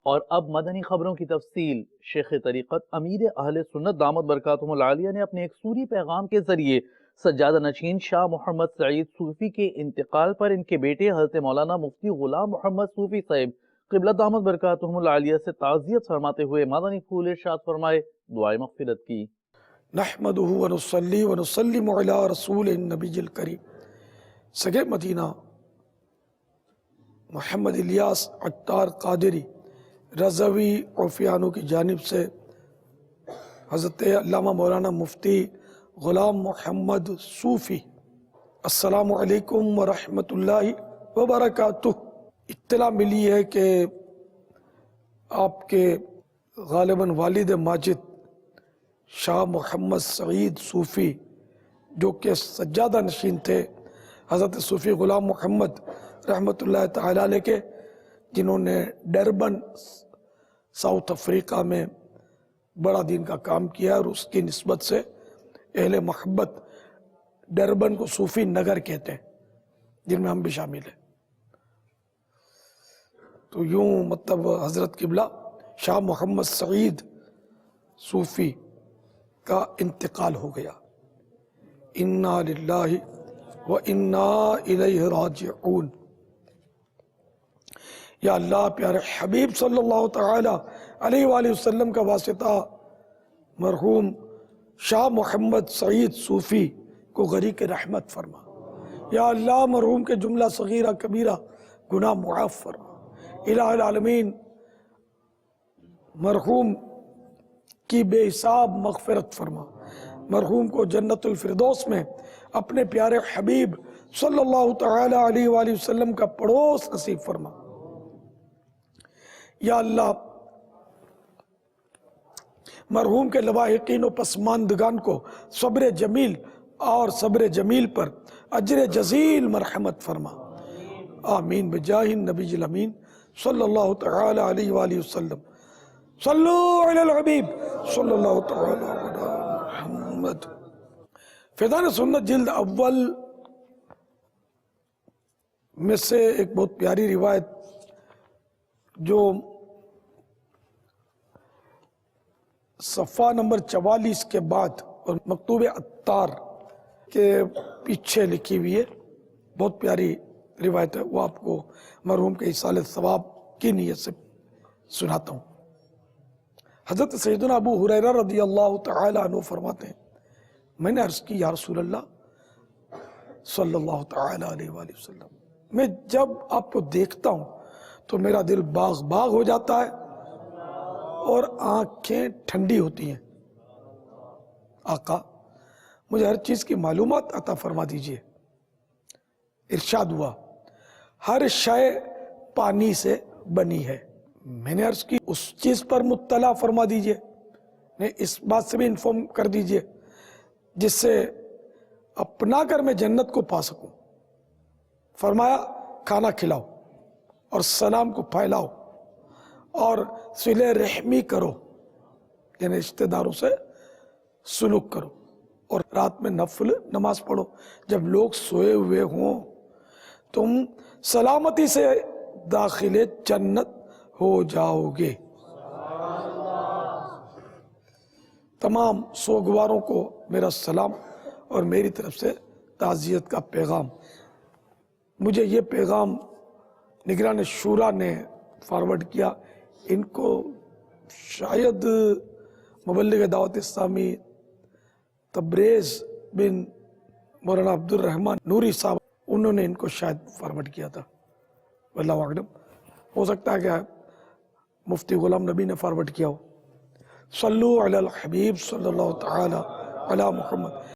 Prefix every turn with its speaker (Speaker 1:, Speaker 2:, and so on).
Speaker 1: اور اب مدنی خبروں کی تفصیل۔ شیخ طریقت امیر اہل سنت دامت برکاتہم العالیہ نے اپنے ایک سوری پیغام کے ذریعے سجادہ نشین شاہ محمد سعید صوفی کے انتقال پر ان کے بیٹے حضرت مولانا مفتی غلام محمد صوفی صاحب قبلہ دامت برکاتہم العالیہ سے تعزیت فرماتے ہوئے مدنی پھول ارشاد فرمائے، دعائے مغفرت کی۔
Speaker 2: نحمدہ ونصلی ونسلم علی رسول النبی الکریم۔ سگے مدینہ محمد الیاس عطار قادری رضوی عفیانو کی جانب سے حضرت علامہ مولانا مفتی غلام محمد صوفی السلام علیکم ورحمۃ اللہ وبرکاتہ۔ اطلاع ملی ہے کہ آپ کے غالباً والد ماجد شاہ محمد سعید صوفی جو کہ سجادہ نشین تھے حضرت صوفی غلام محمد رحمۃ اللہ تعالی علیہ کے، جنہوں نے ڈربن ساؤتھ افریقہ میں بڑا دین کا کام کیا، اور اس کی نسبت سے اہل محبت ڈربن کو صوفی نگر کہتے ہیں، جن میں ہم بھی شامل ہیں۔ تو یوں مطلب حضرت قبلہ شاہ محمد سعید صوفی کا انتقال ہو گیا۔ انا للہ و انا الیہ راجعون۔ یا اللہ پیارے حبیب صلی اللہ تعالی علیہ وآلہ وسلم کا واسطہ مرحوم شاہ محمد سعید صوفی کو غریق رحمت فرما۔ یا اللہ مرحوم کے جملہ صغیرہ کبیرہ گناہ معاف فرما۔ الہ العالمین مرحوم کی بے حساب مغفرت فرما۔ مرحوم کو جنت الفردوس میں اپنے پیارے حبیب صلی اللہ تعالی علیہ وآلہ وسلم کا پڑوس نصیب فرما۔ یا اللہ مرحوم کے لواحقین و پسماندگان کو صبر جمیل اور صبر جمیل پر اجر جزیل مرحمت فرما۔ آمین بجاہ النبی الامین صلی اللہ تعالی علیہ وآلہ وسلم۔ صلو علی الحبیب صلی اللہ تعالی علی محمد۔ فیضان سنت جلد اول میں سے ایک بہت پیاری روایت جو صفحہ نمبر 44 کے بعد اور مکتوب عطار کے پیچھے لکھی ہوئی ہے، بہت پیاری روایت ہے، وہ آپ کو مرحوم کے ایصال ثواب کی نیت سے سناتا ہوں۔ حضرت سیدنا ابو ہریرہ رضی اللہ تعالی عنہ فرماتے ہیں، میں نے عرض کی یا رسول اللہ صلی اللہ تعالی علیہ وآلہ وسلم، میں جب آپ کو دیکھتا ہوں تو میرا دل باغ باغ ہو جاتا ہے اور آنکھیں ٹھنڈی ہوتی ہیں۔ آقا مجھے ہر چیز کی معلومات عطا فرما دیجئے۔ ارشاد ہوا ہر شے پانی سے بنی ہے۔ میں نے عرض کی اس چیز پر مطلع فرما دیجئے، اس بات سے بھی انفارم کر دیجئے جس سے اپنا کر میں جنت کو پا سکوں۔ فرمایا کھانا کھلاؤ اور سلام کو پھیلاؤ اور صلہ رحمی کرو، یعنی رشتہ داروں سے سلوک کرو، اور رات میں نفل نماز پڑھو، جب لوگ سوئے ہوئے ہوں تم سلامتی سے داخل جنت ہو جاؤ گے۔ تمام سوگواروں کو میرا سلام اور میری طرف سے تعزیت کا پیغام۔ مجھے یہ پیغام نگران شورا نے فارورڈ کیا، ان کو شاید مبلغ دعوت اسلامی تبریز بن مولانا عبد الرحمن نوری صاحب، انہوں نے ان کو شاید فارورڈ کیا تھا، واللہ اعلم، ہو سکتا ہے کہ مفتی غلام نبی نے فارورڈ کیا ہو۔ صلو علی الحبیب صلی اللہ تعالی علی محمد۔